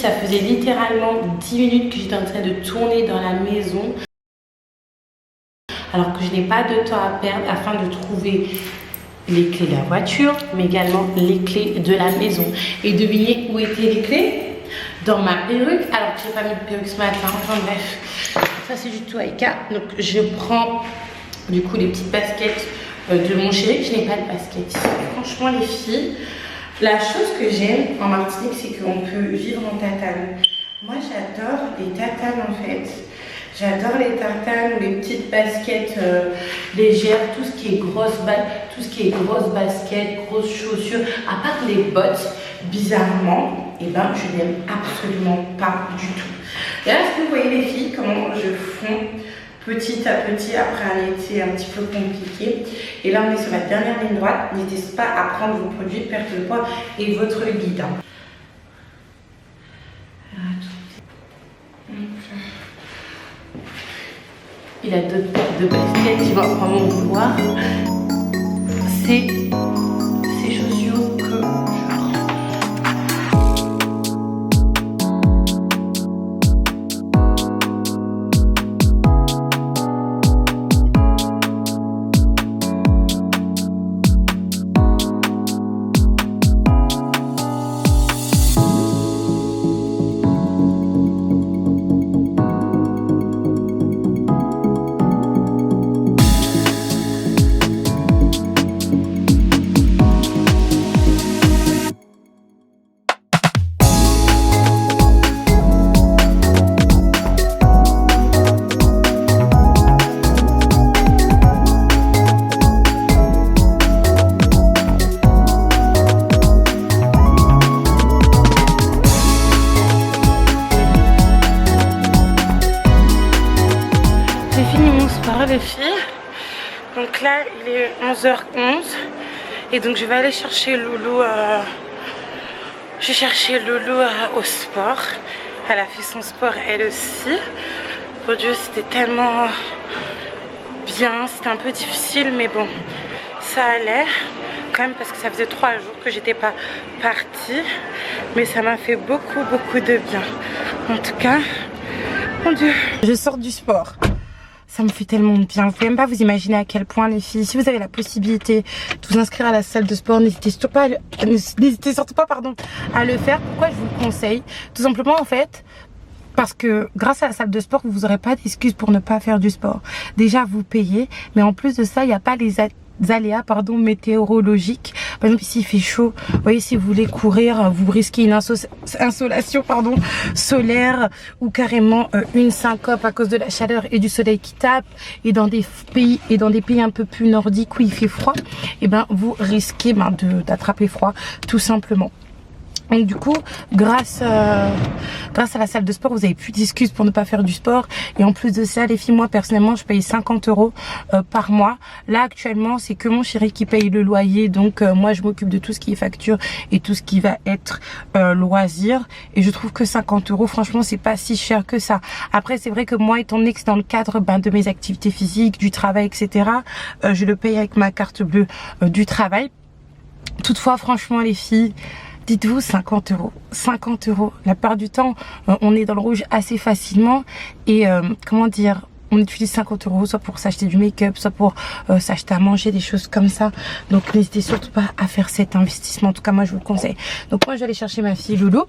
ça faisait littéralement 10 minutes que j'étais en train de tourner dans la maison. Alors que je n'ai pas de temps à perdre afin de trouver les clés de la voiture, mais également les clés de la maison. Et devinez où étaient les clés? Dans ma perruque. Alors que j'ai pas mis de perruque ce matin. Enfin bref, ça c'est du tout Aïka. Donc je prends du coup les petites baskets de mon chéri. Je n'ai pas de baskets ici. Franchement les filles, la chose que j'aime en Martinique, c'est qu'on peut vivre en tatane. Moi j'adore les tatanes en fait. J'adore les tartanes ou les petites baskets légères, tout ce qui est grosse basket, grosses chaussures, à part les bottes, bizarrement, et ben je n'aime absolument pas du tout. Et là, est-ce que vous voyez les filles, comment je fonds petit à petit après un été un petit peu compliqué. Et là, on est sur la dernière ligne droite. N'hésitez pas à prendre vos produits de perte de poids et votre guide. Il a d'autres paires de baskets, il va vraiment vouloir. C'est ces chaussures que je prends. Les filles, donc là il est 11h11 et donc je vais aller chercher Loulou au sport. Elle a fait son sport elle aussi. Mon Dieu, c'était tellement bien, c'était un peu difficile mais bon, ça allait quand même parce que ça faisait 3 jours que j'étais pas partie, mais ça m'a fait beaucoup de bien. En tout cas, mon Dieu, je sors du sport. Ça me fait tellement de bien. Vous pouvez même pas vous imaginer à quel point les filles, si vous avez la possibilité de vous inscrire à la salle de sport, n'hésitez surtout pas à le faire. Pourquoi je vous le conseille? Tout simplement en fait, parce que grâce à la salle de sport, vous n'aurez pas d'excuses pour ne pas faire du sport. Déjà vous payez, mais en plus de ça, il n'y a pas les aléas météorologiques. Par exemple ici il fait chaud, vous voyez, si vous voulez courir vous risquez une insolation solaire ou carrément une syncope à cause de la chaleur et du soleil qui tape, et dans des pays un peu plus nordiques où il fait froid, et ben vous risquez d'attraper froid tout simplement. Donc du coup, grâce à la salle de sport, vous avez plus d'excuses pour ne pas faire du sport. Et en plus de ça, les filles, moi personnellement, je paye 50 € par mois. Là actuellement, c'est que mon chéri qui paye le loyer. Donc moi, je m'occupe de tout ce qui est facture et tout ce qui va être loisir. Et je trouve que 50 €, franchement, c'est pas si cher que ça. Après, c'est vrai que moi, étant donné que c'est dans le cadre de mes activités physiques, du travail, etc., je le paye avec ma carte bleue du travail. Toutefois, franchement, les filles, dites-vous 50 €. 50 €. La plupart du temps, on est dans le rouge assez facilement. Et comment dire, on utilise 50 € soit pour s'acheter du make-up, soit pour s'acheter à manger, des choses comme ça. Donc n'hésitez surtout pas à faire cet investissement. En tout cas, moi je vous le conseille. Donc moi je vais aller chercher ma fille Loulou.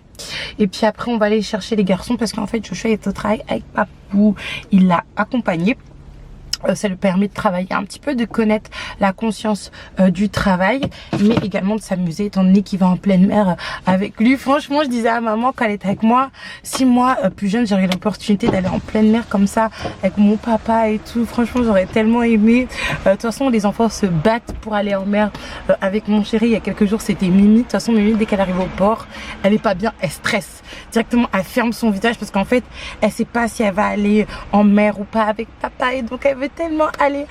Et puis après on va aller chercher les garçons parce qu'en fait Joshua est au travail avec Papou. Il l'a accompagné. Ça lui permet de travailler un petit peu, de connaître la conscience du travail, mais également de s'amuser étant donné qu'il va en pleine mer avec lui. Franchement, je disais à maman quand elle était avec moi, si moi plus jeune j'aurais l'opportunité d'aller en pleine mer comme ça avec mon papa et tout, franchement j'aurais tellement aimé. De toute façon les enfants se battent pour aller en mer. Avec mon chéri il y a quelques jours c'était Mimi. De toute façon Mimi, dès qu'elle arrive au port, elle est pas bien, elle stresse directement, elle ferme son visage parce qu'en fait elle sait pas si elle va aller en mer ou pas avec papa, et donc elle veut tellement aller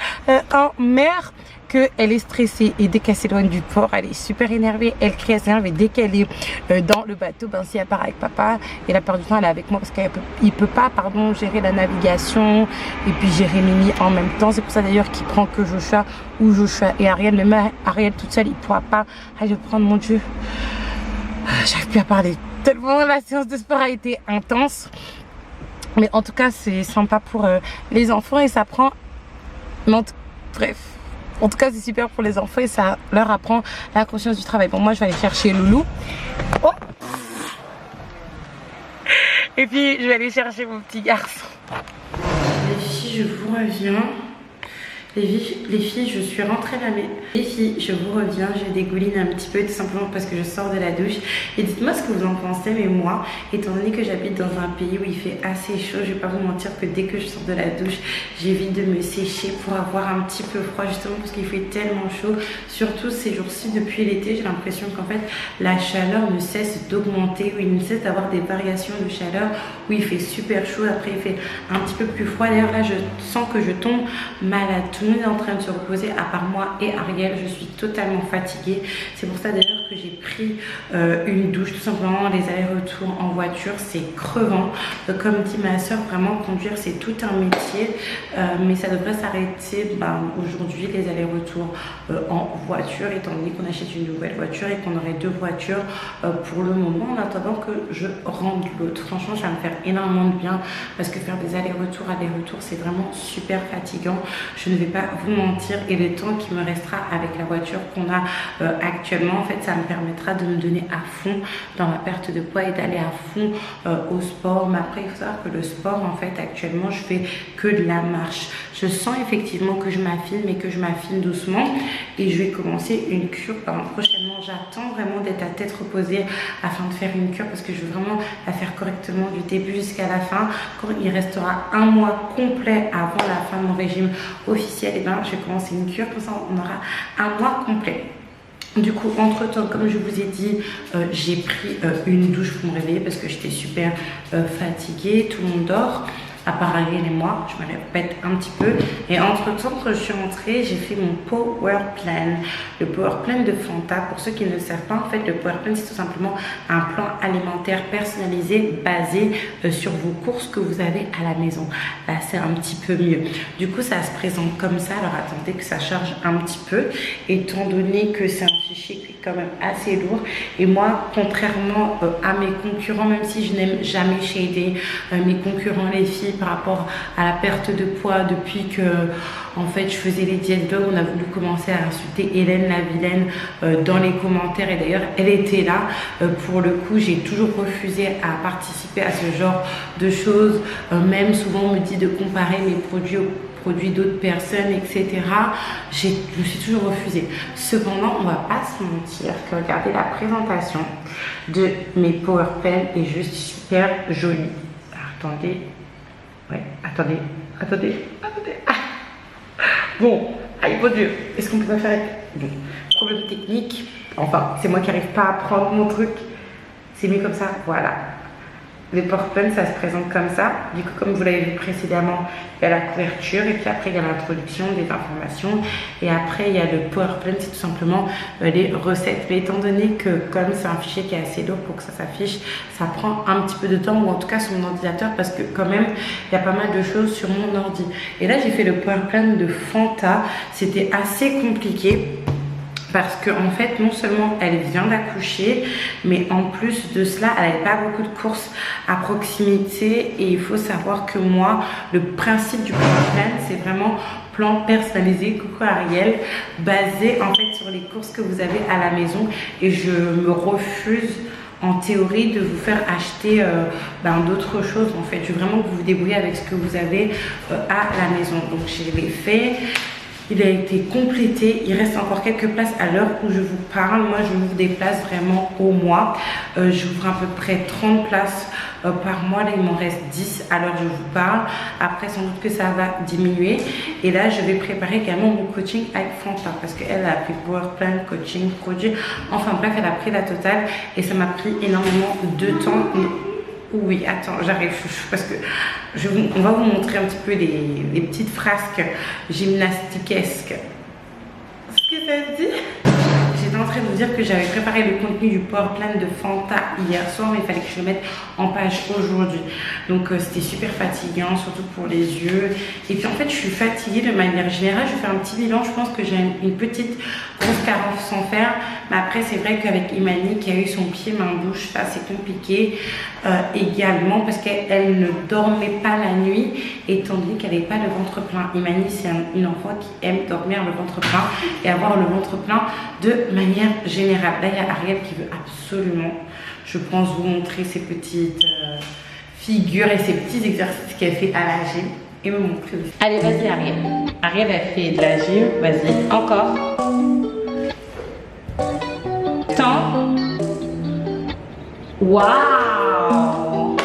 en mer qu'elle est stressée. Et dès qu'elle s'éloigne du port, elle est super énervée, elle crie, elle s'énerve. Et dès qu'elle est dans le bateau, si elle part avec papa, et la plupart du temps elle est avec moi parce qu'il peut pas gérer la navigation et puis gérer Mimi en même temps. C'est pour ça d'ailleurs qu'il prend que Joshua ou Joshua et Ariel. Même Ariel toute seule il pourra pas. Ah, je vais prendre, mon Dieu, j'arrive plus à parler. tellement la séance de sport a été intense. Mais en tout cas, c'est sympa pour les enfants et ça prend... Bref. En tout cas, c'est super pour les enfants et ça leur apprend la conscience du travail. Bon, moi, je vais aller chercher Loulou. Oh, et puis, je vais aller chercher mon petit garçon. Les filles, je vous reviens. Les filles, je suis rentrée à la maison. Les filles, je vous reviens, je dégouline un petit peu tout simplement parce que je sors de la douche. Et dites-moi ce que vous en pensez, mais moi, étant donné que j'habite dans un pays où il fait assez chaud, je vais pas vous mentir que dès que je sors de la douche, j'évite de me sécher pour avoir un petit peu froid, justement parce qu'il fait tellement chaud. Surtout ces jours-ci, depuis l'été, j'ai l'impression qu'en fait, la chaleur ne cesse d'augmenter, où il ne cesse d'avoir des variations de chaleur, où il fait super chaud, après il fait un petit peu plus froid. D'ailleurs là, je sens que je tombe malade. Tout le monde est en train de se reposer à part moi et Ariel. Je suis totalement fatiguée. C'est pour ça d'ailleurs que j'ai pris une douche, tout simplement. Les allers-retours en voiture, c'est crevant. Comme dit ma soeur, vraiment conduire c'est tout un métier, mais ça devrait s'arrêter aujourd'hui, les allers-retours en voiture, étant donné qu'on achète une nouvelle voiture et qu'on aurait 2 voitures pour le moment, en attendant que je rende l'autre. Franchement, ça va me faire énormément de bien parce que faire des allers-retours, c'est vraiment super fatigant. Je ne vais pas vous mentir, et le temps qui me restera avec la voiture qu'on a actuellement, en fait, ça me permettra de me donner à fond dans ma perte de poids et d'aller à fond au sport. Mais après, il faut savoir que le sport, en fait, actuellement, je fais que de la marche. Je sens effectivement que je m'affine, mais que je m'affine doucement, et je vais commencer une cure prochainement. J'attends vraiment d'être à tête reposée afin de faire une cure parce que je veux vraiment la faire correctement du début jusqu'à la fin. Quand il restera un mois complet avant la fin de mon régime officiel, et je vais commencer une cure, comme ça on aura un mois complet. Du coup, entre temps, comme je vous ai dit, j'ai pris une douche pour me réveiller parce que j'étais super fatiguée. Tout le monde dort, à part Ariel et moi. Je me répète un petit peu. Et entre temps, quand je suis rentrée, j'ai fait mon Power Plan. Le Power Plan de Fanta. Pour ceux qui ne le savent pas, en fait, le Power Plan, c'est tout simplement un plan alimentaire personnalisé basé sur vos courses que vous avez à la maison. Là, c'est un petit peu mieux. Du coup, ça se présente comme ça. Alors, attendez que ça charge un petit peu, étant donné que c'est un fichier qui est quand même assez lourd. Et moi, contrairement à mes concurrents, même si je n'aime jamais shader mes concurrents, les filles, par rapport à la perte de poids, depuis que en fait je faisais les diètes vlog, on a voulu commencer à insulter Hélène la vilaine dans les commentaires, et d'ailleurs elle était là. Pour le coup, j'ai toujours refusé à participer à ce genre de choses. Même souvent on me dit de comparer mes produits aux produits d'autres personnes, etc. Je me suis toujours refusée. Cependant, on va pas se mentir que regardez, la présentation de mes Power Plan est juste super jolie. Attendez. Ouais, attendez. Ah. Bon, allez, bon Dieu, est-ce qu'on peut pas faire avec... Bon, problème technique. Enfin, c'est moi qui n'arrive pas à prendre mon truc. C'est mieux comme ça, voilà. Les PowerPoint, ça se présente comme ça. Du coup, comme vous l'avez vu précédemment, il y a la couverture, et puis après il y a l'introduction, des informations, et après il y a le PowerPoint, c'est tout simplement les recettes. Mais étant donné que comme c'est un fichier qui est assez lourd pour que ça s'affiche, ça prend un petit peu de temps, ou en tout cas sur mon ordinateur, parce que quand même il y a pas mal de choses sur mon ordi. Et là j'ai fait le PowerPoint de Fanta. C'était assez compliqué parce que en fait, non seulement elle vient d'accoucher, mais en plus de cela, elle n'avait pas beaucoup de courses à proximité. Et il faut savoir que moi, le principe du plan, c'est vraiment plan personnalisé, coucou Ariel, basé en fait sur les courses que vous avez à la maison. Et je me refuse en théorie de vous faire acheter d'autres choses. En fait, je veux vraiment que vous vous débrouillez avec ce que vous avez à la maison. Donc je l'ai fait. Il a été complété, il reste encore quelques places à l'heure où je vous parle. Moi, je m'ouvre des places vraiment au mois. J'ouvre à peu près 30 places par mois. Là, il m'en reste 10 à l'heure où je vous parle. Après, sans doute que ça va diminuer. Et là, je vais préparer également mon coaching avec Fanta parce qu'elle a pris Power Plan, coaching, produit. Enfin bref, elle a pris la totale et ça m'a pris énormément de temps. Oui, attends, j'arrive parce que on va vous montrer un petit peu les petites frasques gymnastiquesques. Ce que ça dit, j'étais en train après vous dire que j'avais préparé le contenu du Power Plan de Fanta hier soir, mais il fallait que je le mette en page aujourd'hui. Donc c'était super fatigant, surtout pour les yeux. Et puis en fait, je suis fatiguée de manière générale. Je vais faire un petit bilan. Je pense que j'ai une petite grosse carence sans fer. Mais après, c'est vrai qu'avec Imani qui a eu son pied main bouche, ça c'est compliqué également parce qu'elle ne dormait pas la nuit étant donné qu'elle n'avait pas le ventre plein. Imani, c'est une enfant qui aime dormir le ventre plein et avoir le ventre plein de manière générale. Là, il y a Ariel qui veut absolument, je pense, vous montrer ses petites figures et ses petits exercices qu'elle fait à la gym et me montrer aussi. Allez, vas-y Ariel. Ariel, elle fait de la gym. Vas-y, encore. Temps. Waouh!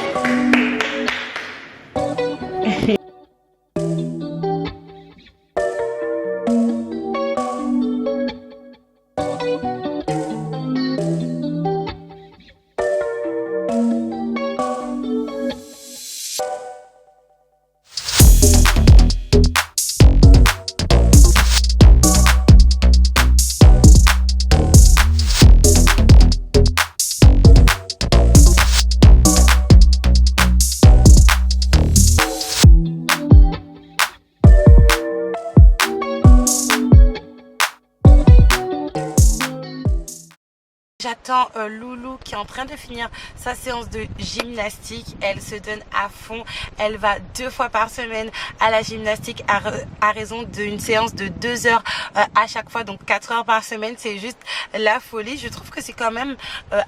J'attends Loulou qui est en train de finir sa séance de gymnastique. Elle se donne à fond. Elle va 2 fois par semaine à la gymnastique à raison d'une séance de 2 heures à chaque fois. Donc 4 heures par semaine. C'est juste la folie. Je trouve que c'est quand même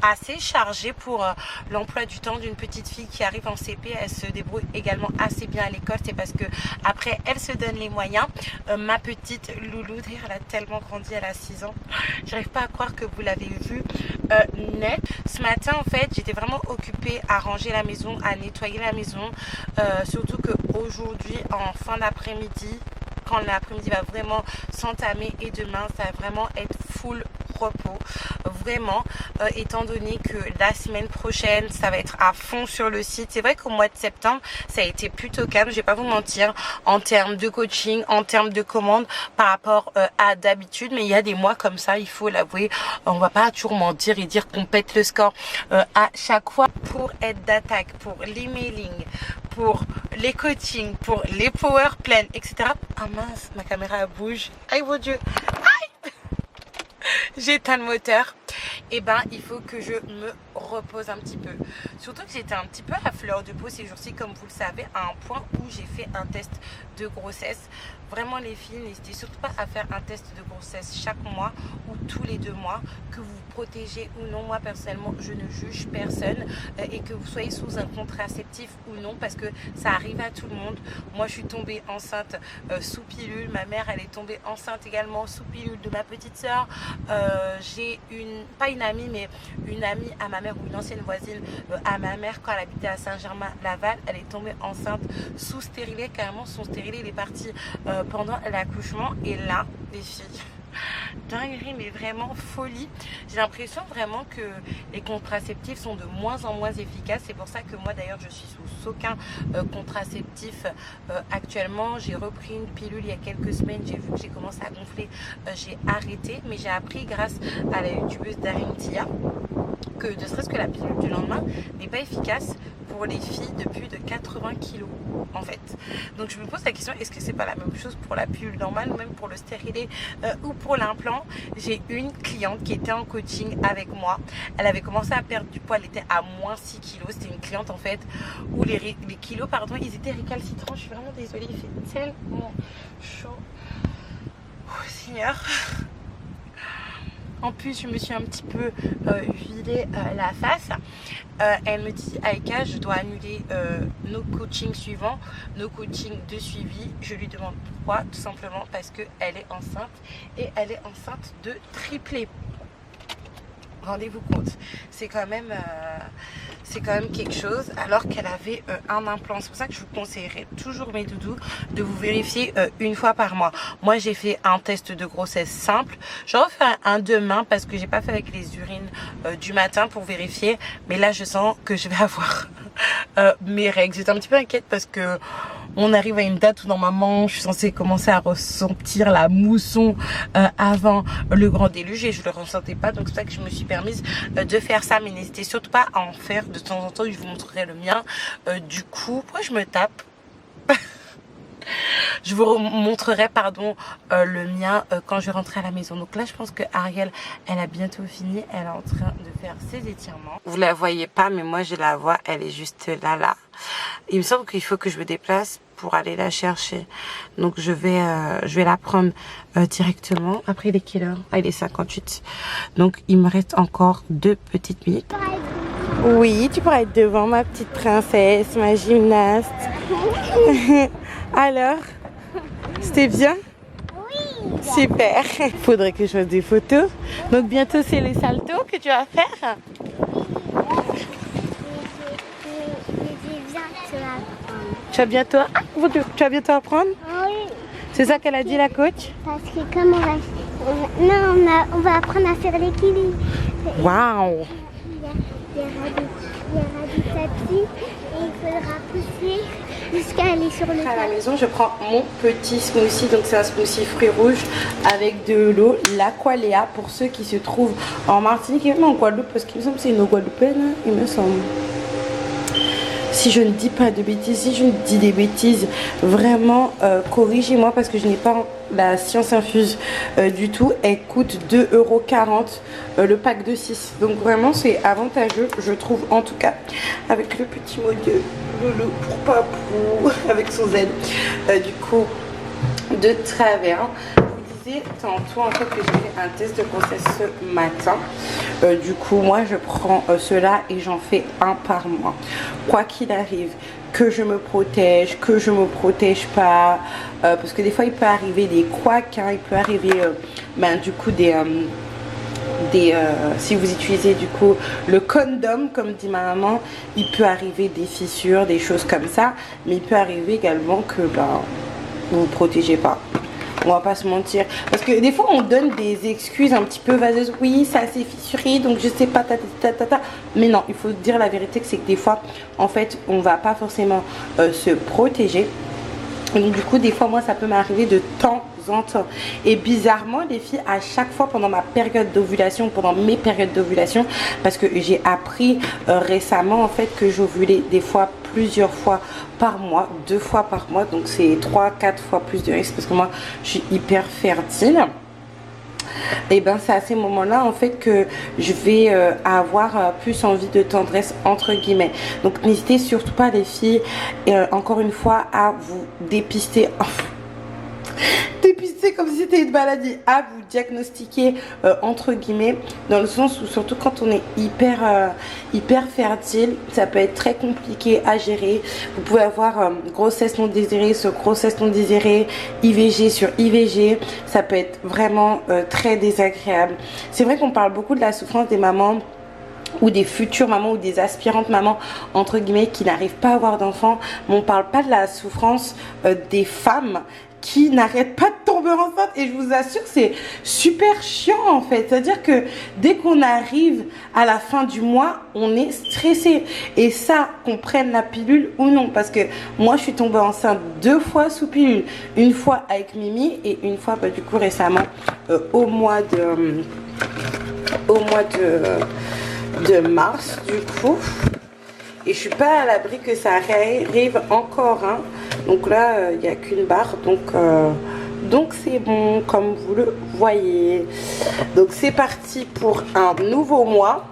assez chargé pour l'emploi du temps d'une petite fille qui arrive en CP. Elle se débrouille également assez bien à l'école. C'est parce que après elle se donne les moyens. Ma petite Loulou, d'ailleurs elle a tellement grandi, elle a 6 ans. J'arrive pas à croire que vous l'avez vue net. Ce matin en fait j'étais vraiment occupée à ranger la maison, à nettoyer la maison, surtout que aujourd'hui en fin d'après-midi, quand l'après-midi va vraiment s'entamer et demain ça va vraiment être full repos, vraiment, étant donné que la semaine prochaine ça va être à fond sur le site. C'est vrai qu'au mois de septembre ça a été plutôt calme, je vais pas vous mentir, en termes de coaching, en termes de commandes par rapport à d'habitude, mais il y a des mois comme ça, il faut l'avouer, on va pas toujours mentir et dire qu'on pète le score à chaque fois. Pour être d'attaque, pour l'emailing, pour les coachings, pour les power plans, etc. Ah mince, ma caméra bouge, aïe mon dieu, aïe, j'ai éteint le moteur. Et ben il faut que je me repose un petit peu, surtout que j'étais un petit peu à fleur de peau ces jours-ci, comme vous le savez, à un point où j'ai fait un test de grossesse. Vraiment les filles, n'hésitez surtout pas à faire un test de grossesse chaque mois ou tous les 2 mois, que vous vous protégez ou non. Moi personnellement je ne juge personne, et que vous soyez sous un contraceptif ou non, parce que ça arrive à tout le monde. Moi je suis tombée enceinte sous pilule, ma mère elle est tombée enceinte également sous pilule de ma petite soeur. J'ai pas une amie mais une amie à ma mère ou une ancienne voisine à ma mère, quand elle habitait à Saint-Germain-Laval, elle est tombée enceinte sous stérilet, carrément son stérilet il est parti pendant l'accouchement. Et là les filles, dinguerie mais vraiment folie, j'ai l'impression vraiment que les contraceptifs sont de moins en moins efficaces. C'est pour ça que moi d'ailleurs je suis sous aucun contraceptif actuellement. J'ai repris une pilule il y a quelques semaines, j'ai vu que j'ai commencé à gonfler, j'ai arrêté, mais j'ai appris grâce à la youtubeuse Darin Tia que ne serait-ce que la pilule du lendemain n'est pas efficace pour les filles de plus de 80 kilos en fait. Donc je me pose la question, est-ce que c'est pas la même chose pour la pilule normale ou même pour le stérilet ou pour l'implant? J'ai une cliente qui était en coaching avec moi, elle avait commencé à perdre du poids, elle était à moins 6 kilos. C'était une cliente en fait où les kilos pardon ils étaient récalcitrants. Je suis vraiment désolée, il fait tellement chaud. Oh Seigneur. En plus, je me suis un petit peu vidé la face. Elle me dit, Aïka, je dois annuler nos coachings suivants, nos coachings de suivi. Je lui demande pourquoi, tout simplement parce qu'elle est enceinte et elle est enceinte de triplé. Rendez-vous compte, c'est quand même quelque chose, alors qu'elle avait un implant. C'est pour ça que je vous conseillerais toujours, mes doudous, de vous vérifier une fois par mois. Moi j'ai fait un test de grossesse simple, j'en refais un demain parce que j'ai pas fait avec les urines du matin pour vérifier, mais là je sens que je vais avoir mes règles. J'étais un petit peu inquiète parce que on arrive à une date où normalement je suis censée commencer à ressentir la mousson avant le grand déluge et je le ressentais pas, donc c'est ça que je me suis permise de faire ça. Mais n'hésitez surtout pas à en faire de temps en temps, je vous montrerai le mien. Du coup, pourquoi je me tape? Je vous montrerai pardon le mien quand je rentrerai à la maison. Donc là je pense que Ariel elle a bientôt fini, elle est en train de faire ses étirements. Vous la voyez pas mais moi je la vois, elle est juste là. Il me semble qu'il faut que je me déplace pour aller la chercher. Donc je vais la prendre directement. Après il est quelle heure? Ah, il est 58. Donc il me reste encore 2 petites minutes. Oui, tu pourras être devant ma petite princesse, ma gymnaste. Alors, c'était bien? Oui. Super. Faudrait que je fasse des photos. Donc bientôt c'est les saltos que tu vas faire. Tu vas bientôt apprendre? Oui. C'est ça qu'elle a dit la coach? Parce que comme on va apprendre à faire l'équilibre. Waouh. Il y aura du tapis et il faudra pousser jusqu'à aller sur le tapis. À la maison, je prends mon petit smoothie. Donc c'est un smoothie fruits rouges avec de l'eau, l'Aqualea pour ceux qui se trouvent en Martinique et même en Guadeloupe parce qu'il me semble que c'est une Guadeloupéenne, il me semble. Si je ne dis pas de bêtises, si je ne dis des bêtises, vraiment corrigez-moi parce que je n'ai pas la science infuse du tout. Elle coûte 2,40 € le pack de 6. Donc vraiment c'est avantageux, je trouve, en tout cas avec le petit mot de Loulou pour papou avec son Z du coup de travers. Tantôt en fait que j'ai fait un test de grossesse ce matin. Du coup moi je prends cela et j'en fais un par mois. Quoi qu'il arrive, que je me protège, que je me protège pas, parce que des fois il peut arriver des couacs, hein, il peut arriver du coup si vous utilisez du coup le condom comme dit ma maman, il peut arriver des fissures, des choses comme ça, mais il peut arriver également que vous vous protégez pas. On va pas se mentir. Parce que des fois, on donne des excuses un petit peu vaseuses. Oui, ça s'est fissuré, donc je sais pas, Mais non, il faut dire la vérité, que c'est que des fois, en fait, on va pas forcément se protéger. Et donc, du coup, des fois, moi, ça peut m'arriver de temps en temps. Et bizarrement, les filles, à chaque fois pendant ma période d'ovulation, pendant mes périodes d'ovulation, parce que j'ai appris récemment, en fait, que j'ovulais des fois plusieurs fois par mois, 2 fois par mois, donc c'est 3-4 fois plus de risque parce que moi je suis hyper fertile. Et ben c'est à ces moments-là en fait que je vais avoir plus envie de tendresse entre guillemets. Donc n'hésitez surtout pas les filles, encore une fois, à vous dépister. Dépister comme si c'était une maladie, à vous diagnostiquer entre guillemets, dans le sens où surtout quand on est hyper fertile, ça peut être très compliqué à gérer. Vous pouvez avoir grossesse non désirée sur grossesse non désirée, IVG sur IVG, ça peut être vraiment très désagréable. C'est vrai qu'on parle beaucoup de la souffrance des mamans ou des futures mamans ou des aspirantes mamans entre guillemets qui n'arrivent pas à avoir d'enfants, mais on parle pas de la souffrance des femmes qui n'arrêtent pas de tomber enceinte. Et je vous assure que c'est super chiant en fait, c'est à dire que dès qu'on arrive à la fin du mois on est stressé, et ça qu'on prenne la pilule ou non, parce que moi je suis tombée enceinte 2 fois sous pilule, une fois avec Mimi et une fois du coup récemment au mois de mars du coup, et je suis pas à l'abri que ça arrive encore, hein. Donc là il n'y a qu'une barre, donc c'est bon comme vous le voyez. Donc c'est parti pour un nouveau mois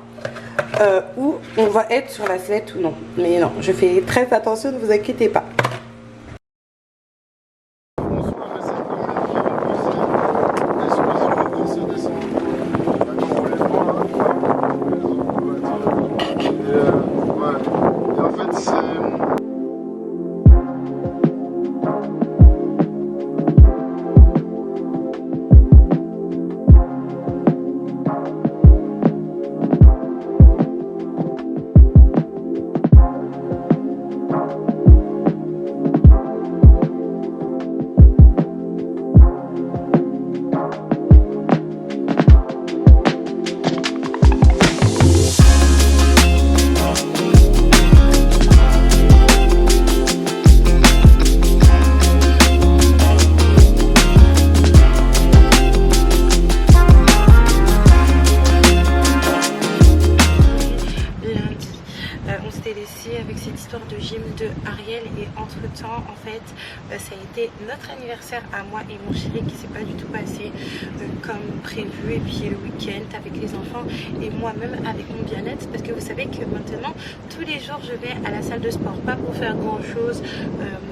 où on va être sur la sellette ou non, mais non, je fais très attention, ne vous inquiétez pas. c'était notre anniversaire à moi et mon chéri qui s'est pas du tout passé comme prévu. Et puis le week-end avec les enfants et moi-même avec mon bien-être, parce que vous savez que maintenant tous les jours je vais à la salle de sport, pas pour faire grand chose,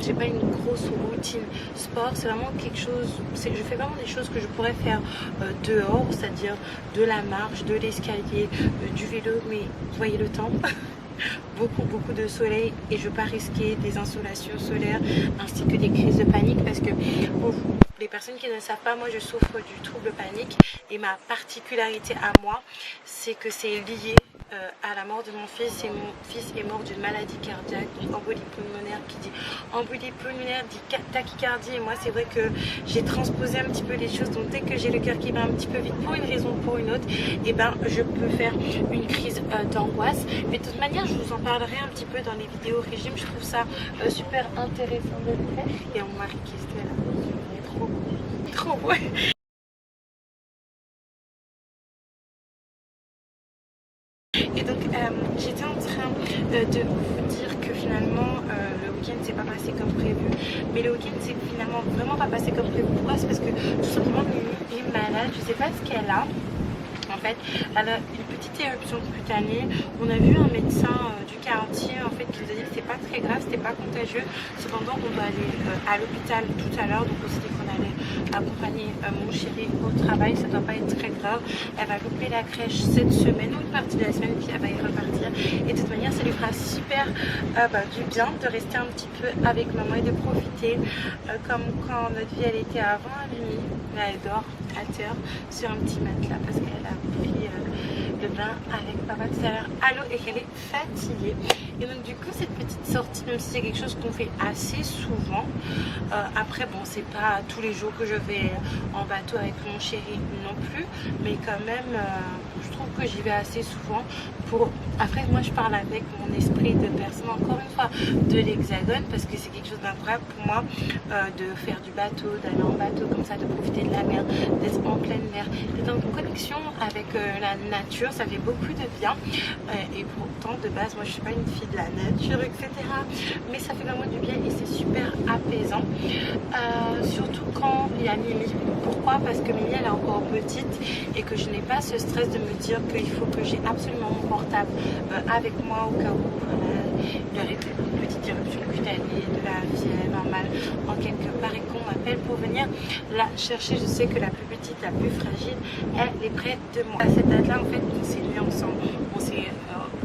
j'ai pas une grosse routine sport, c'est vraiment quelque chose, je fais vraiment des choses que je pourrais faire dehors, c'est-à-dire de la marche, de l'escalier, du vélo, mais vous voyez le temps. Beaucoup de soleil et je ne veux pas risquer des insolations solaires ainsi que des crises de panique, parce que pour les personnes qui ne le savent pas, moi je souffre du trouble panique et ma particularité à moi, c'est que c'est lié à la mort de mon fils, et mon fils est mort d'une maladie cardiaque, donc embolie pulmonaire, qui dit embolie pulmonaire dit tachycardie, et moi c'est vrai que j'ai transposé un petit peu les choses, donc dès que j'ai le cœur qui va un petit peu vite pour une raison ou pour une autre, et ben je peux faire une crise d'angoisse. Mais de toute manière je vous en parlerai un petit peu dans les vidéos régime, je trouve ça super intéressant de le faire. Il y a mon mari qui est là, il est trop beau. Et donc j'étais en train de vous dire que finalement le week-end s'est pas passé comme prévu, mais le week-end s'est finalement vraiment pas passé comme prévu. Pourquoi? C'est parce que tout simplement Mimi est malade, je sais pas ce qu'elle a. En fait, elle a une petite éruption cutanée. On a vu un médecin du quartier en fait qui nous a dit que c'est pas très grave, c'était pas contagieux. Cependant, on doit aller à l'hôpital tout à l'heure, donc on s'est dit qu'on allait accompagner mon chéri au travail. Ça doit pas être très grave. Elle va louper la crèche cette semaine ou une partie de la semaine, puis elle va y repartir. Et de toute manière, ça lui fera super du bien de rester un petit peu avec maman et de profiter comme quand notre vie elle était avant à Mimi. Là, elle dort à terre sur un petit matelas parce qu'elle a pris le bain avec papa tout à l'heure à l'eau et qu'elle est fatiguée. Et donc du coup cette petite sortie, même si c'est quelque chose qu'on fait assez souvent, après bon c'est pas tous les jours que je vais en bateau avec mon chéri non plus, mais quand même je trouve que j'y vais assez souvent pour... Après moi je parle avec mon esprit de personne encore une fois de l'Hexagone, parce que c'est quelque chose d'incroyable pour moi de faire du bateau, d'aller en bateau comme ça, de profiter de la mer, d'être en pleine mer, d'être en connexion avec la nature, ça fait beaucoup de bien. Et pourtant de base moi je suis pas une fille de la nature etc, mais ça fait vraiment du bien et c'est super apaisant, surtout quand il y a Mimi. Pourquoi? Parce que Mimi elle est encore petite et que je n'ai pas ce stress de me dire qu'il faut que j'ai absolument mon portable avec moi au cas où il y aurait une petite éruption cutanée, de la fièvre, un mal en quelque part et qu'on m'appelle pour venir la chercher. Je sais que la plus petite, la plus fragile, elle est près de moi. À cette date là en fait on s'est mis ensemble, on s'est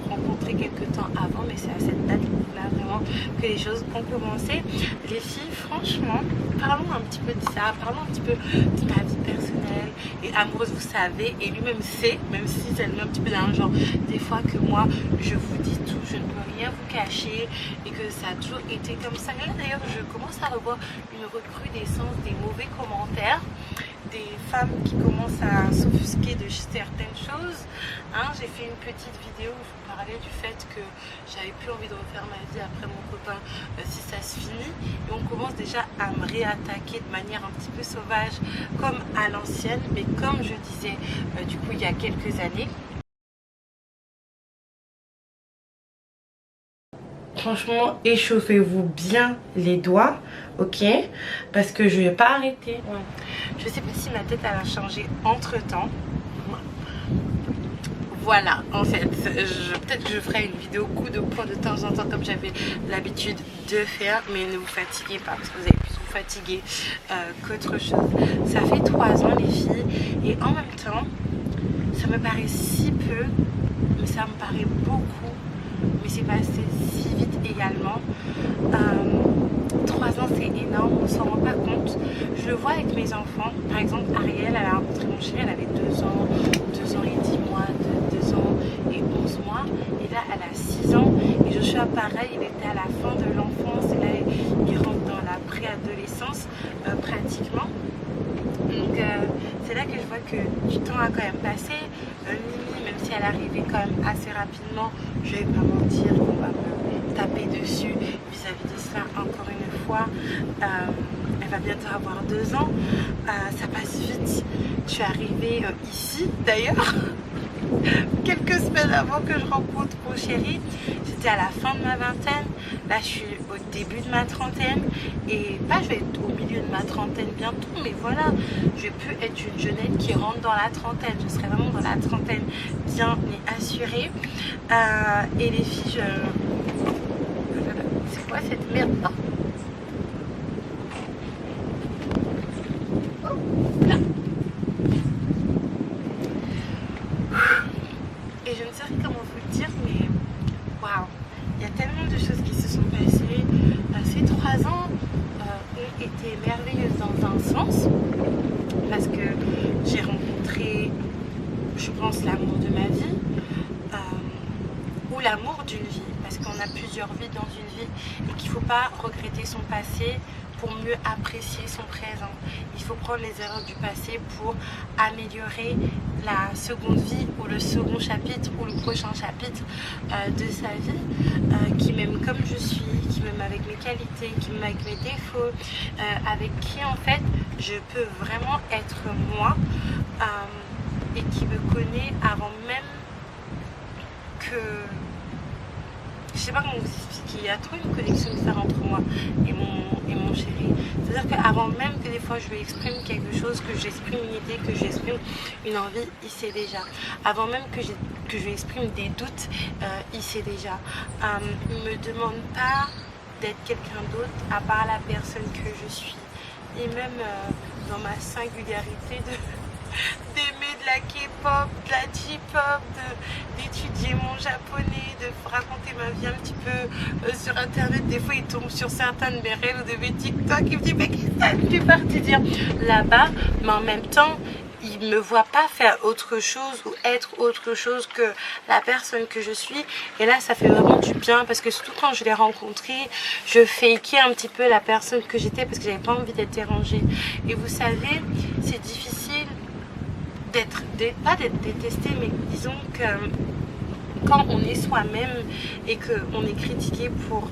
rencontrés quelques temps avant, mais c'est à cette date là vraiment que les choses ont commencé. Les filles, franchement, parlons un petit peu de ça, parlons un petit peu de ma vie personnelle et amoureuse, vous savez, et lui-même sait, même si ça le met un petit peu dans le genre des fois que moi je vous dis tout, je ne peux rien vous cacher et que ça a toujours été comme ça. Et là d'ailleurs je commence à revoir une recrudescence des mauvais commentaires, des femmes qui commencent à s'offusquer de certaines choses. J'ai fait une petite vidéo où je vous parlais du fait que j'avais plus envie de refaire ma vie après mon copain si ça se finit, et on commence déjà à me réattaquer de manière un petit peu sauvage comme à l'ancienne, mais comme je disais du coup il y a quelques années. Franchement, échauffez-vous bien les doigts, ok? Parce que je vais pas arrêter. Ouais. Je sais pas si ma tête elle a changé entre temps. Voilà, en fait, peut-être que je ferai une vidéo coup de poing de temps en temps comme j'avais l'habitude de faire, mais ne vous fatiguez pas parce que vous allez plus vous fatiguer qu'autre chose. Ça fait 3 ans les filles et en même temps, ça me paraît si peu, mais ça me paraît beaucoup, mais c'est passé si vite également. 3 ans c'est énorme, on s'en rend pas compte. Je le vois avec mes enfants, par exemple Ariel, elle a rencontré mon chéri, elle avait 2 ans, 2 ans et 10 mois, 2 ans et 11 mois, et là elle a 6 ans, et Joshua pareil, il était à la fin de l'enfance, et là il rentre dans la préadolescence pratiquement. Donc c'est là que je vois que du temps a quand même passé. Mimi, même si elle arrivait quand même assez rapidement, je vais pas mentir qu'on va me taper dessus vis-à-vis de cela encore une fois. Elle va bientôt avoir 2 ans, ça passe vite. Je suis arrivée ici d'ailleurs. quelques semaines avant que je rencontre mon chéri. J'étais à la fin de ma vingtaine. Là, je suis au début de ma trentaine. Et pas, je vais être au milieu de ma trentaine bientôt. Mais voilà, je vais plus être une jeunette qui rentre dans la trentaine. Je serai vraiment dans la trentaine bien et assurée. Et les filles, c'est quoi cette merde là? Là. Et je ne sais pas comment vous le dire, mais waouh, il y a tellement de choses qui se sont passées. Ces 3 ans ont été merveilleuses dans un sens, parce que j'ai rencontré, je pense, l'amour de ma vie, ou l'amour d'une vie, parce qu'on a plusieurs vies dans une vie, et qu'il ne faut pas regretter son passé pour mieux apprécier son présent. Il faut prendre les erreurs du passé pour améliorer la seconde vie ou le second chapitre ou le prochain chapitre de sa vie, qui m'aime comme je suis, qui m'aime avec mes qualités, qui m'aime avec mes défauts, avec qui en fait je peux vraiment être moi, et qui me connaît avant même que... Je sais pas comment vous expliquer, il y a trop une connexion différente entre moi et mon chéri. C'est-à-dire qu'avant même que des fois je lui exprime quelque chose, que j'exprime une idée, que j'exprime une envie, il sait déjà. Avant même que je lui exprime des doutes, il sait déjà. Il me demande pas d'être quelqu'un d'autre à part la personne que je suis. Et même dans ma singularité d'aimer de la K-pop, de la J-pop, d'étudier mon japonais, de raconter ma vie un petit peu sur internet. Des fois il tombe sur certains de mes rêves ou de mes TikTok, il me dit mais qu'est-ce que tu es parti dire là-bas, mais en même temps il me voit pas faire autre chose ou être autre chose que la personne que je suis. Et là ça fait vraiment du bien, parce que surtout quand je l'ai rencontré, je fakais un petit peu la personne que j'étais, parce que j'avais pas envie d'être dérangée. Et vous savez, c'est difficile pas d'être détesté, mais disons que quand on est soi-même et qu'on est critiqué pour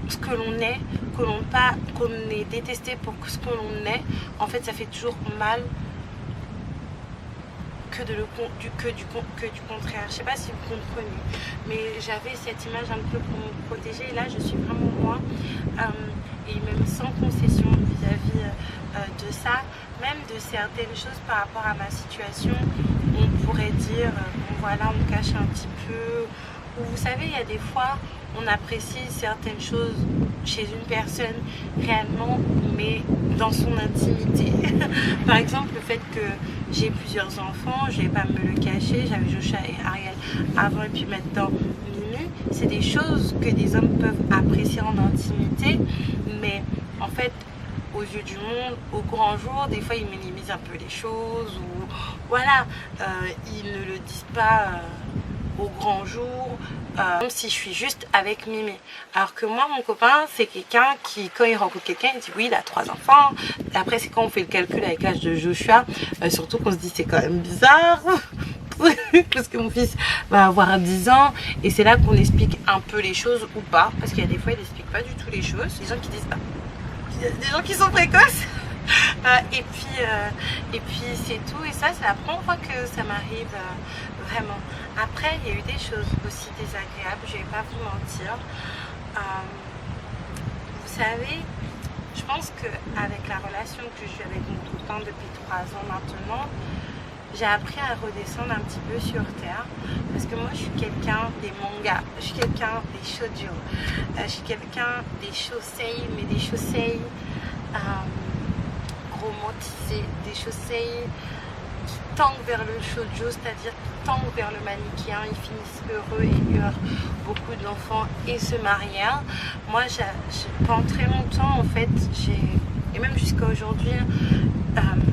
ce que l'on est, qu'on est détesté pour ce que l'on est, en fait ça fait toujours mal que du contraire. Je sais pas si vous comprenez, mais j'avais cette image un peu pour me protéger, et là je suis vraiment moi, et même sans concession vis-à-vis de ça, même de certaines choses par rapport à ma situation. On pourrait dire bon voilà, on cache un petit peu, ou vous savez, il y a des fois on apprécie certaines choses chez une personne réellement, mais dans son intimité. Par exemple, le fait que j'ai plusieurs enfants, je vais pas me le cacher, j'avais Joshua et Ariel avant, et puis maintenant Mimi, c'est des choses que des hommes peuvent apprécier en intimité, mais en fait aux yeux du monde, au grand jour, des fois ils minimisent un peu les choses, ou voilà, ils ne le disent pas au grand jour, même si je suis juste avec Mimi. Alors que moi, mon copain, c'est quelqu'un qui, quand il rencontre quelqu'un, il dit oui, il a 3 enfants. Et après, c'est quand on fait le calcul avec l'âge de Joshua, surtout qu'on se dit c'est quand même bizarre. Parce que mon fils va avoir 10 ans, et c'est là qu'on explique un peu les choses ou pas, parce qu'il y a des fois il n'explique pas du tout les choses, des gens qui disent pas, il y a des gens qui sont précoces. Et puis c'est tout, et ça c'est la première fois que ça m'arrive vraiment. Après il y a eu des choses aussi désagréables, je vais pas vous mentir. Vous savez, je pense qu'avec la relation que j'ai avec mon copain depuis 3 ans maintenant, j'ai appris à redescendre un petit peu sur terre, parce que moi je suis quelqu'un des mangas, je suis quelqu'un des shoujo, je suis quelqu'un des shosei, mais des shosei romantisés, des shosei qui tendent vers le shoujo, c'est-à-dire qui tendent vers le manichéen, ils finissent heureux et eurent beaucoup d'enfants et se marièrent. Moi pendant très longtemps en fait, et même jusqu'à aujourd'hui,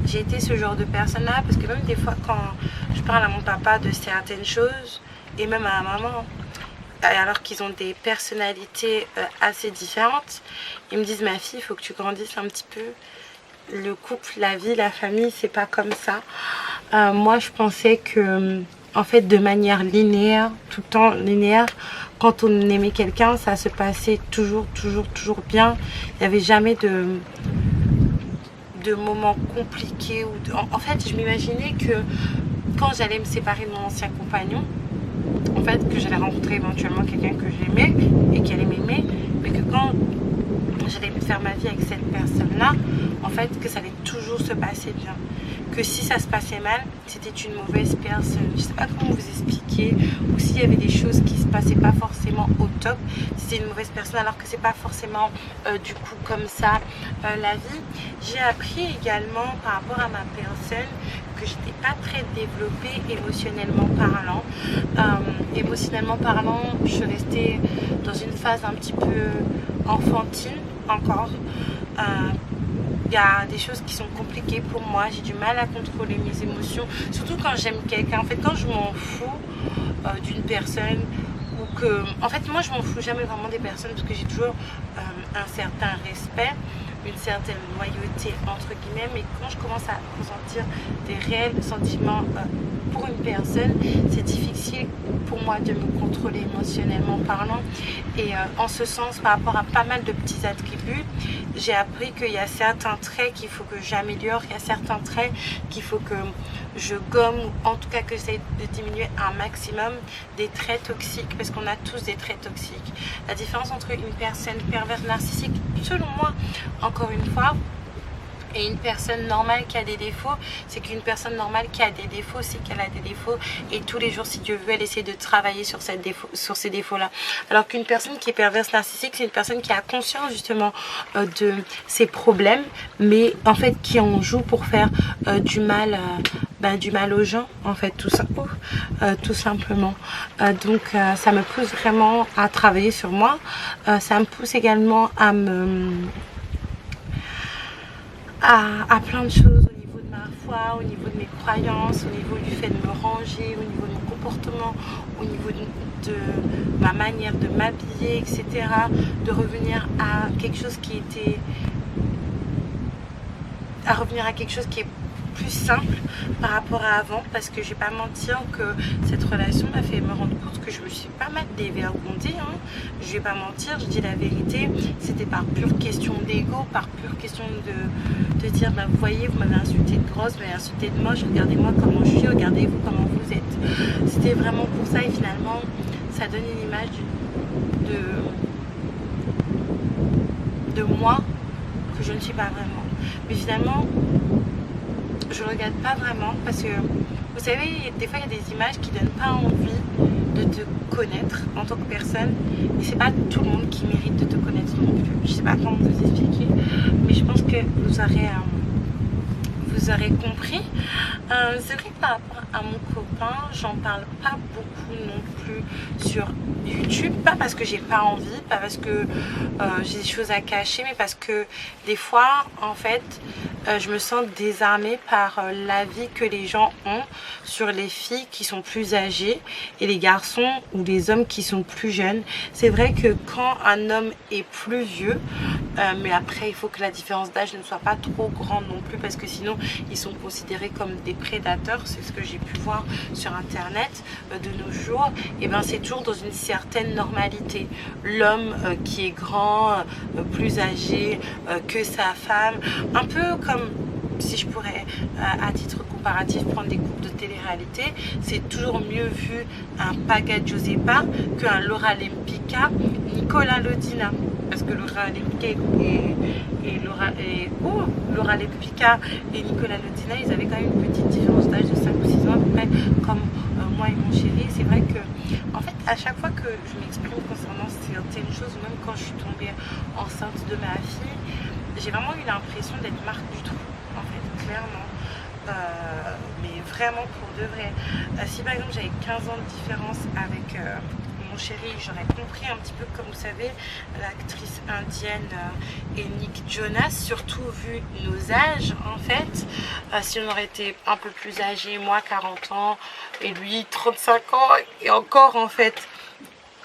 j'ai été ce genre de personne là, parce que même des fois quand je parle à mon papa de certaines choses, et même à ma maman, alors qu'ils ont des personnalités assez différentes, ils me disent ma fille, il faut que tu grandisses un petit peu, le couple, la vie, la famille, c'est pas comme ça. Moi je pensais que en fait de manière linéaire, tout le temps linéaire, quand on aimait quelqu'un, ça se passait toujours bien, il n'y avait jamais de moments compliqués, en fait je m'imaginais que quand j'allais me séparer de mon ancien compagnon, en fait, que j'allais rencontrer éventuellement quelqu'un que j'aimais et qui allait m'aimer, mais que quand j'allais me faire ma vie avec cette personne-là, en fait, que ça allait toujours se passer bien. Que si ça se passait mal, c'était une mauvaise personne. Je sais pas comment vous expliquer, ou s'il y avait des choses qui se passaient pas forcément au top, c'était une mauvaise personne, alors que c'est pas forcément du coup comme ça la vie. J'ai appris également par rapport à ma personne que j'étais pas très développée émotionnellement parlant. Émotionnellement parlant, je suis restée dans une phase un petit peu enfantine encore. Il y a des choses qui sont compliquées pour moi, j'ai du mal à contrôler mes émotions, surtout quand j'aime quelqu'un. En fait, quand je m'en fous d'une personne, ou que, en fait, moi je m'en fous jamais vraiment des personnes, parce que j'ai toujours un certain respect, une certaine loyauté entre guillemets, mais quand je commence à ressentir des réels sentiments pour une personne, c'est difficile pour moi de me contrôler émotionnellement parlant. Et en ce sens, par rapport à pas mal de petits attributs, j'ai appris qu'il y a certains traits qu'il faut que j'améliore, il y a certains traits qu'il faut que je gomme, ou en tout cas que j'essaie de diminuer un maximum des traits toxiques, parce qu'on a tous des traits toxiques. La différence entre une personne perverse narcissique, selon moi, encore une fois, et une personne normale qui a des défauts, c'est qu'une personne normale qui a des défauts, c'est qu'elle a des défauts, et tous les jours, si Dieu veut, elle essaie de travailler sur ces défauts-là. Alors qu'une personne qui est perverse narcissique, c'est une personne qui a conscience justement de ses problèmes, mais en fait qui en joue pour faire du mal aux gens, en fait, tout simplement. Donc ça me pousse vraiment à travailler sur moi. Ça me pousse également à plein de choses au niveau de ma foi, au niveau de mes croyances, au niveau du fait de me ranger, au niveau de mon comportement, au niveau de ma manière de m'habiller, etc. De revenir à quelque chose qui était... à revenir à quelque chose qui est plus simple par rapport à avant, parce que je vais pas mentir que cette relation m'a fait me rendre compte que je me suis pas mal dévergondée, hein. Je vais pas mentir, je dis la vérité, c'était par pure question d'ego, par pure question de dire bah, vous voyez, vous m'avez insulté de grosse, vous m'avez insulté de moche, regardez-moi comment je suis, regardez-vous comment vous êtes. C'était vraiment pour ça, et finalement ça donne une image de moi que je ne suis pas vraiment. Mais finalement je ne regarde pas vraiment, parce que vous savez, des fois il y a des images qui donnent pas envie de te connaître en tant que personne, et c'est pas tout le monde qui mérite de te connaître non plus. Je sais pas comment vous expliquer, mais je pense que vous aurez compris. C'est vrai que par rapport à mon copain, j'en parle pas beaucoup non plus sur YouTube, pas parce que j'ai pas envie, pas parce que j'ai des choses à cacher, mais parce que des fois en fait je me sens désarmée par l'avis que les gens ont sur les filles qui sont plus âgées et les garçons ou les hommes qui sont plus jeunes. C'est vrai que quand un homme est plus vieux, mais après il faut que la différence d'âge ne soit pas trop grande non plus, parce que sinon ils sont considérés comme des prédateurs. C'est ce que j'ai pu voir sur internet de nos jours. Et ben c'est toujours dans une certaine normalité. L'homme qui est grand, plus âgé que sa femme, un peu comme, si je pourrais à titre comparatif prendre des couples de télé-réalité, c'est toujours mieux vu un Paga Giuseppa qu'un Laura Lempicka, Nicola Lodina, parce que Laura Lempicka Laura Lempicka et Nicola Lodina, ils avaient quand même une petite différence d'âge de 5 ou 6 ans à peu près, comme moi et mon chéri. C'est vrai que en fait à chaque fois que je m'exprime concernant certaines choses, même quand je suis tombée enceinte de ma fille, j'ai vraiment eu l'impression d'être Marc Dutroux, en fait, clairement. Mais vraiment pour de vrai. Si par exemple j'avais 15 ans de différence avec mon chéri, j'aurais compris un petit peu, comme vous savez, l'actrice indienne et Nick Jonas, surtout vu nos âges en fait. Si on aurait été un peu plus âgé, moi 40 ans et lui 35 ans, et encore en fait.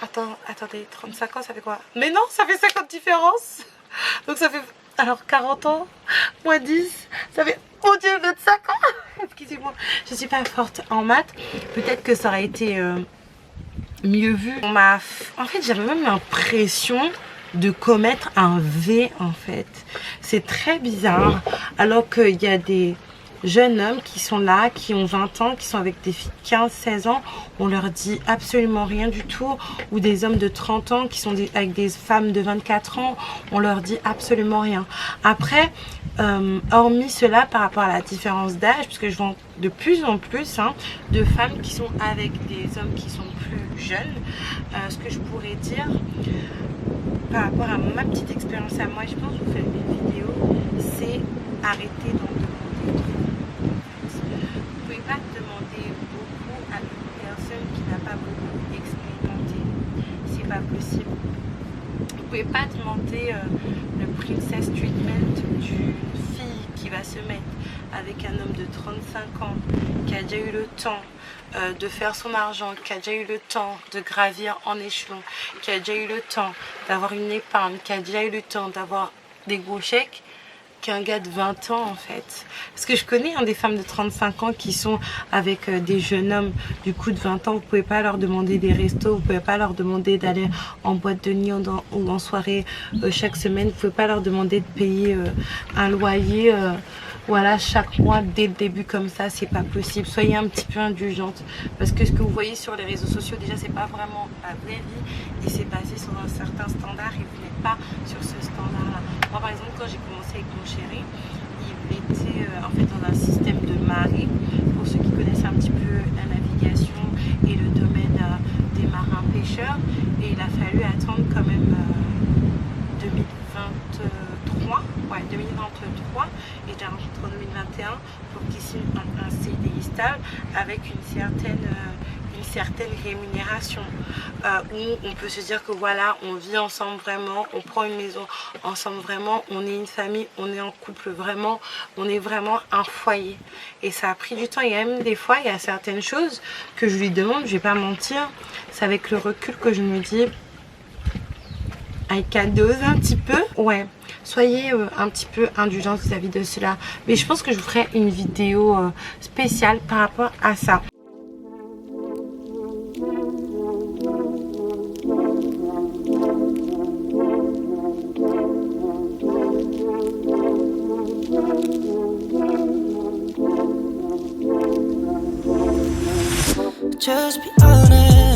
Attendez, 35 ans ça fait quoi? Mais non, ça fait 50 différences. Donc ça fait... Alors 40 ans, moins 10, ça fait, oh Dieu, 25 ans. Excusez-moi, je suis pas forte en maths. Peut-être que ça aurait été mieux vu. En fait, j'avais même l'impression de commettre un V en fait. C'est très bizarre. Alors qu'il y a des jeunes hommes qui sont là, qui ont 20 ans, qui sont avec des filles de 15-16 ans, on leur dit absolument rien du tout. Ou des hommes de 30 ans qui sont avec des femmes de 24 ans, on leur dit absolument rien. Après, hormis cela, par rapport à la différence d'âge, puisque je vois de plus en plus de femmes qui sont avec des hommes qui sont plus jeunes, ce que je pourrais dire par rapport à ma petite expérience à moi, je pense vous faire une vidéo, c'est arrêter d'en demander trop. Vous pouvez pas demander beaucoup à une personne qui n'a pas beaucoup expérimenté. C'est pas possible. Vous pouvez pas demander le princess treatment d'une fille qui va se mettre avec un homme de 35 ans qui a déjà eu le temps de faire son argent, qui a déjà eu le temps de gravir en échelon, qui a déjà eu le temps d'avoir une épargne, qui a déjà eu le temps d'avoir des gros chèques, qu'un gars de 20 ans en fait. Parce que je connais des femmes de 35 ans qui sont avec des jeunes hommes du coup de 20 ans. Vous pouvez pas leur demander des restos, vous pouvez pas leur demander d'aller en boîte de nuit ou en soirée chaque semaine. Vous pouvez pas leur demander de payer un loyer voilà, chaque mois dès le début comme ça, c'est pas possible. Soyez un petit peu indulgente parce que ce que vous voyez sur les réseaux sociaux, déjà c'est pas vraiment la vraie vie et c'est basé sur un certain standard et vous n'êtes pas sur ce standard là. Moi par exemple quand j'ai commencé avec mon chéri, il était en fait dans un système de marée, pour ceux qui connaissent un petit peu la navigation et le domaine des marins pêcheurs, et il a fallu attendre quand même 2023, et j'ai rencontré en 2021 pour qu'il signe un CDI stable avec une certaine rémunération où on peut se dire que voilà, on vit ensemble vraiment, on prend une maison ensemble vraiment, on est une famille, on est en couple vraiment, on est vraiment un foyer. Et ça a pris du temps. Il y a même des fois, il y a certaines choses que je lui demande, je vais pas mentir, c'est avec le recul que je me dis I can dose un petit peu, ouais. Soyez un petit peu indulgents vis-à-vis de cela. Mais je pense que je vous ferai une vidéo spéciale par rapport à ça. Just be honest.